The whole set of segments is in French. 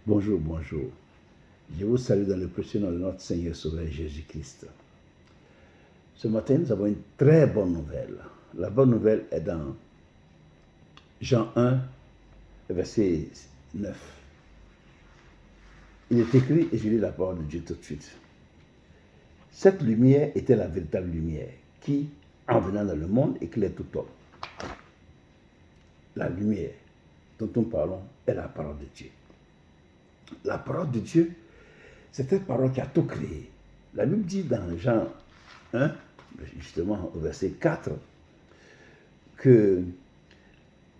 Bonjour, bonjour. Je vous salue dans le précieux nom de notre Seigneur Sauveur Jésus-Christ. Ce matin, nous avons une très bonne nouvelle. La bonne nouvelle est dans Jean 1, verset 9. Il est écrit, et je lis la parole de Dieu tout de suite. Cette lumière était la véritable lumière qui, en venant dans le monde, éclaire tout homme. La lumière dont nous parlons est la parole de Dieu. La parole de Dieu, c'est cette parole qui a tout créé. La Bible dit dans Jean 1, justement au verset 4, que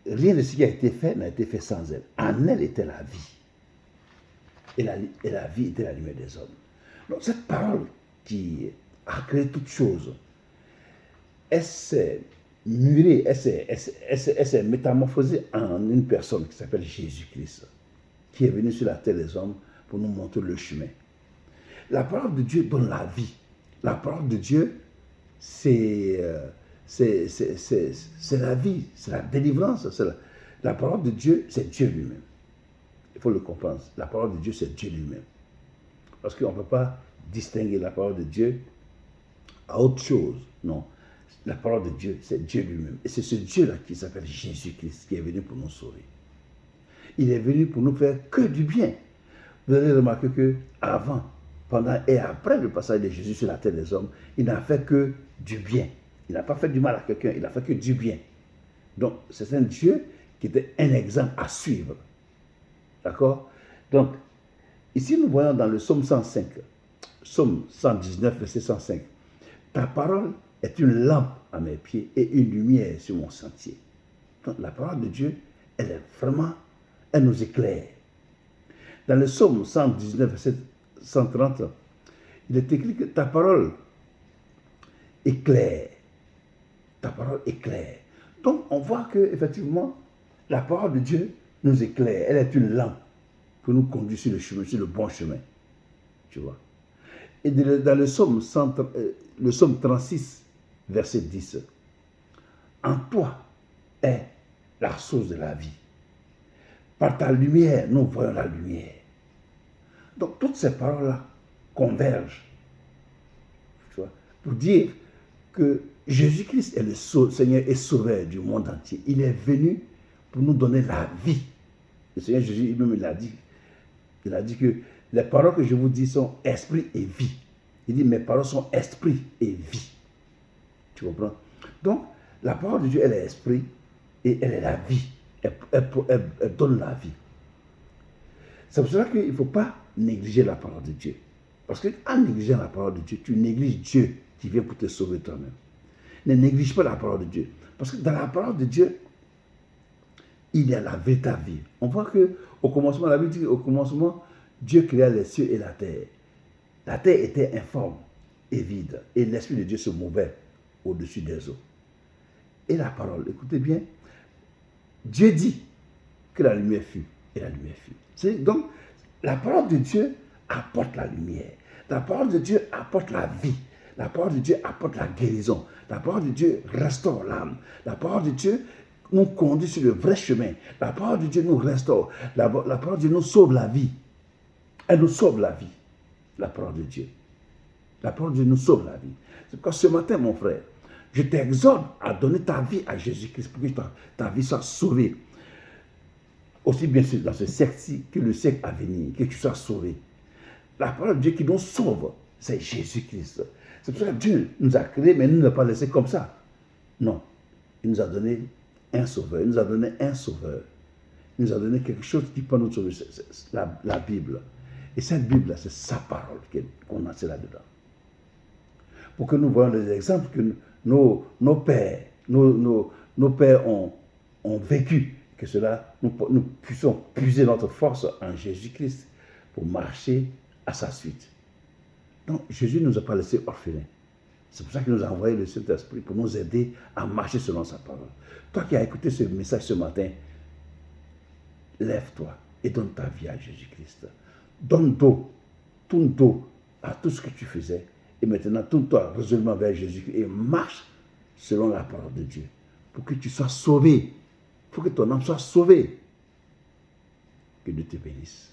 rien de ce qui a été fait n'a été fait sans elle. En elle était la vie. Et la vie était la lumière des hommes. Donc cette parole qui a créé toutes choses, elle s'est murée, elle s'est métamorphosée en une personne qui s'appelle Jésus-Christ, qui est venu sur la terre des hommes pour nous montrer le chemin. La parole de Dieu donne la vie. La parole de Dieu, c'est la vie, c'est la délivrance. La parole de Dieu, c'est Dieu lui-même. Il faut le comprendre. La parole de Dieu, c'est Dieu lui-même. Parce qu'on ne peut pas distinguer la parole de Dieu à autre chose. Non. La parole de Dieu, c'est Dieu lui-même. Et c'est ce Dieu-là qui s'appelle Jésus-Christ, qui est venu pour nous sauver. Il est venu pour nous faire que du bien. Vous avez remarqué qu'avant, pendant et après le passage de Jésus sur la terre des hommes, il n'a fait que du bien. Il n'a pas fait du mal à quelqu'un, il n'a fait que du bien. Donc, c'est un Dieu qui était un exemple à suivre. D'accord? Donc, ici, nous voyons dans le psaume 105, psaume 119, verset 105, ta parole est une lampe à mes pieds et une lumière sur mon sentier. Donc, la parole de Dieu, elle est vraiment, elle nous éclaire. Dans le psaume 119, verset 130, il est écrit que ta parole éclaire. Ta parole éclaire. Donc, on voit que effectivement, la parole de Dieu nous éclaire. Elle est une lampe pour nous conduire sur le chemin, sur le bon chemin. Tu vois. Et dans le psaume 36, verset 10, en toi est la source de la vie. Par ta lumière, nous voyons la lumière. Donc, toutes ces paroles-là convergent, tu vois, pour dire que Jésus-Christ est le Seigneur et Sauveur du monde entier. Il est venu pour nous donner la vie. Le Seigneur Jésus lui-même il a dit que les paroles que je vous dis sont esprit et vie. Il dit mes paroles sont esprit et vie. Tu comprends? Donc, la parole de Dieu, elle est esprit et elle est la vie. Elle donne la vie. C'est pour cela qu'il ne faut pas négliger la parole de Dieu. Parce qu'en négligeant la parole de Dieu, tu négliges Dieu qui vient pour te sauver toi-même. Ne néglige pas la parole de Dieu. Parce que dans la parole de Dieu, il y a la véritable vie. On voit qu'au commencement, la Bible dit qu'au commencement, Dieu créa les cieux et la terre. La terre était informe et vide. Et l'Esprit de Dieu se mouvait au-dessus des eaux. Et la parole, écoutez bien, Dieu dit que la lumière fut. Et la lumière fut. Donc, la parole de Dieu apporte la lumière. La parole de Dieu apporte la vie. La parole de Dieu apporte la guérison. La parole de Dieu restaure l'âme. La parole de Dieu nous conduit sur le vrai chemin. La parole de Dieu nous restaure. La parole de Dieu nous sauve la vie. Elle nous sauve la vie. La parole de Dieu. La parole de Dieu nous sauve la vie. C'est pourquoi ce matin, mon frère, je t'exhorte à donner ta vie à Jésus-Christ pour que ta vie soit sauvée. Aussi bien sûr dans ce siècle-ci que le siècle à venir, que tu sois sauvé. La parole de Dieu qui nous sauve, c'est Jésus-Christ. C'est pour ça que Dieu nous a créés, mais il ne nous a pas laissés comme ça. Non. Il nous a donné un sauveur. Il nous a donné un sauveur. Il nous a donné quelque chose qui peut nous sauver. C'est la Bible. Et cette Bible-là, c'est sa parole qu'on a là-dedans. Pour que nous voyons les exemples que nos pères, nos pères ont vécu, que cela, nous puissions puiser notre force en Jésus-Christ pour marcher à sa suite. Donc, Jésus ne nous a pas laissés orphelins. C'est pour ça qu'il nous a envoyé le Saint-Esprit pour nous aider à marcher selon sa parole. Toi qui as écouté ce message ce matin, lève-toi et donne ta vie à Jésus-Christ. Tourne dos à tout ce que tu faisais et maintenant tourne-toi résolument vers Jésus-Christ et marche selon la parole de Dieu pour que tu sois sauvé. Il faut que ton âme soit sauvée. Que Dieu te bénisse.